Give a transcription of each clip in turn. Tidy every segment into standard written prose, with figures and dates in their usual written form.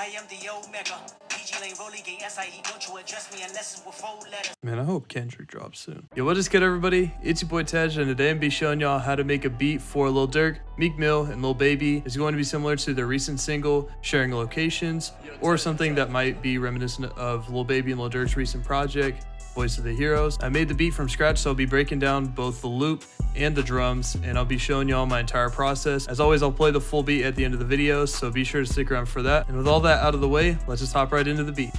I am the Omega. PG Lane Rolly Gang SIE. Don't you address me unless it's with 4 letters. Man, I hope Kendrick drops soon. Yo, what is good, everybody? It's your boy Tej, and today I'm be showing y'all how to make a beat for Lil Durk, MEEK, and Lil Baby. It's going to be similar to their recent single, Sharing Locations, or something that might be reminiscent of Lil Baby and Lil Durk's recent project, Voice of the Heroes. I made the beat from scratch, so I'll be breaking down both the loop and the drums, and I'll be showing y'all my entire process. As always, I'll play the full beat at the end of the video, so be sure to stick around for that. And with all that out of the way, let's just hop right into the beat.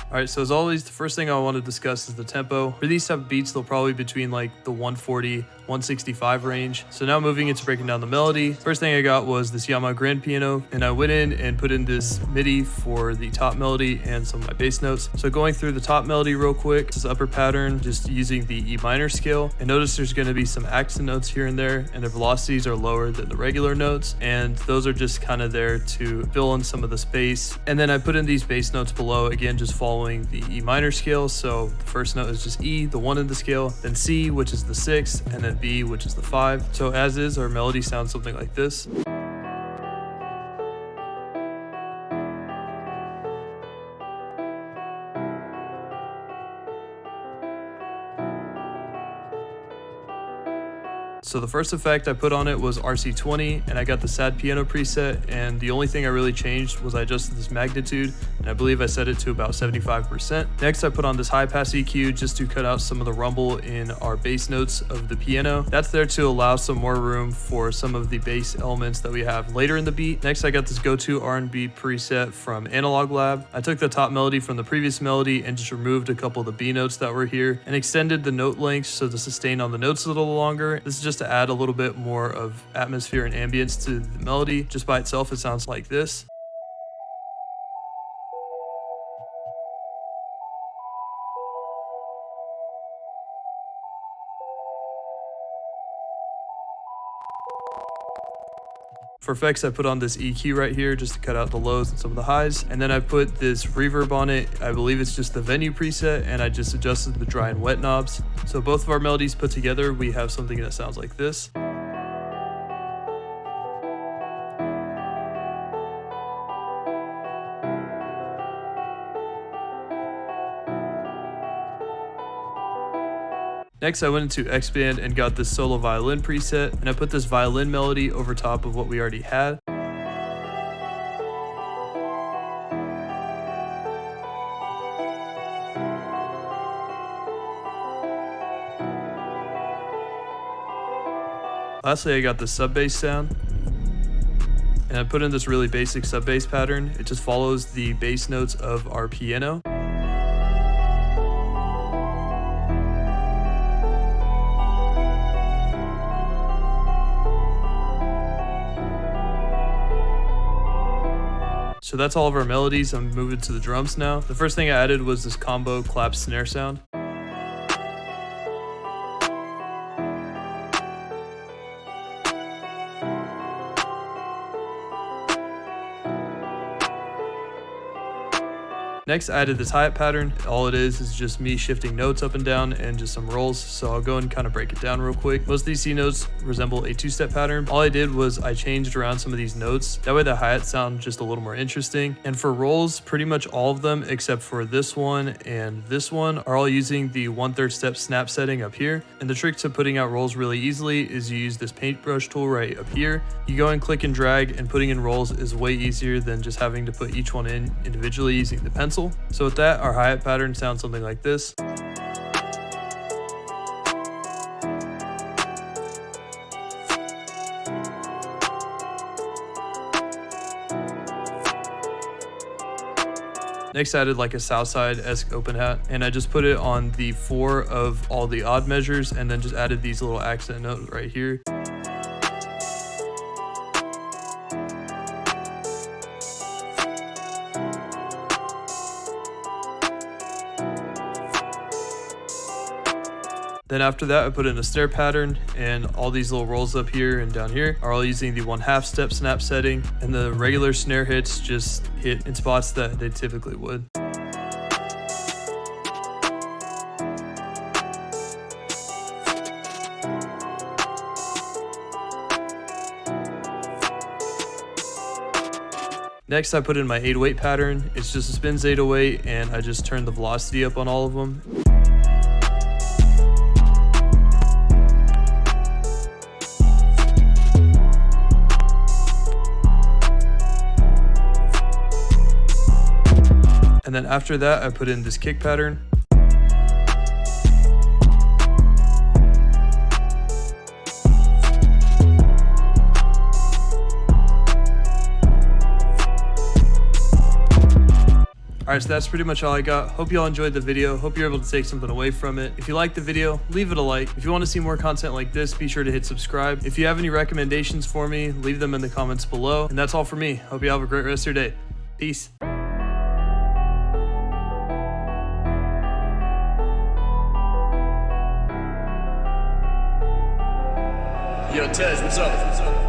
Alright, so as always, the first thing I want to discuss is the tempo. For these type of beats, they'll probably be between like the 140, 165 range. So now moving into breaking down the melody. First thing I got was this Yamaha grand piano, and I went in and put in this MIDI for the top melody and some of my bass notes. So going through the top melody real quick, this is upper pattern, just using the E minor scale. And notice there's going to be some accent notes here and there, and their velocities are lower than the regular notes. And those are just kind of there to fill in some of the space. And then I put in these bass notes below, again, just following the E minor scale. So the first note is just E, the 1 in the scale, then C, which is the 6, and then B, which is the 5. So as is, our melody sounds something like this. So the first effect I put on it was RC20, and I got the sad piano preset, and the only thing I really changed was I adjusted this magnitude, and I believe I set it to about 75%. Next, I put on this high pass EQ just to cut out some of the rumble in our bass notes of the piano. That's there to allow some more room for some of the bass elements that we have later in the beat. Next, I got this go-to R&B preset from Analog Lab. I took the top melody from the previous melody and just removed a couple of the B notes that were here and extended the note length so the sustain on the notes a little longer. This is just to add a little bit more of atmosphere and ambience to the melody. Just by itself, it sounds like this. For effects, I put on this EQ right here just to cut out the lows and some of the highs. And then I put this reverb on it. I believe it's just the venue preset, and I just adjusted the dry and wet knobs. So both of our melodies put together, we have something that sounds like this. Next, I went into X-Band and got this solo violin preset, and I put this violin melody over top of what we already had. Lastly, I got the sub bass sound, and I put in this really basic sub bass pattern. It just follows the bass notes of our piano. So that's all of our melodies. I'm moving to the drums now. The first thing I added was this combo clap snare sound. Next, I added this hi-hat pattern. All it is just me shifting notes up and down and just some rolls. So I'll go and kind of break it down real quick. Most of these C notes resemble a 2-step pattern. All I did was I changed around some of these notes. That way the hi-hat sound just a little more interesting. And for rolls, pretty much all of them except for this one and this one are all using the 1/3 step snap setting up here. And the trick to putting out rolls really easily is you use this paintbrush tool right up here. You go and click and drag, and putting in rolls is way easier than just having to put each one in individually using the pencil. So with that, our hi-hat pattern sounds something like this. Next, I added like a Southside-esque open hat, and I just put it on the 4 of all the odd measures, and then just added these little accent notes right here. Then after that, I put in a snare pattern, and all these little rolls up here and down here are all using the 1/2 step snap setting, and the regular snare hits just hit in spots that they typically would. Next, I put in my 808 pattern. It's just a spins 808, and I just turned the velocity up on all of them. And then after that, I put in this kick pattern. Alright, so that's pretty much all I got. Hope you all enjoyed the video. Hope you're able to take something away from it. If you liked the video, leave it a like. If you want to see more content like this, be sure to hit subscribe. If you have any recommendations for me, leave them in the comments below. And that's all for me. Hope you have a great rest of your day. Peace. Yo, Tez, what's up?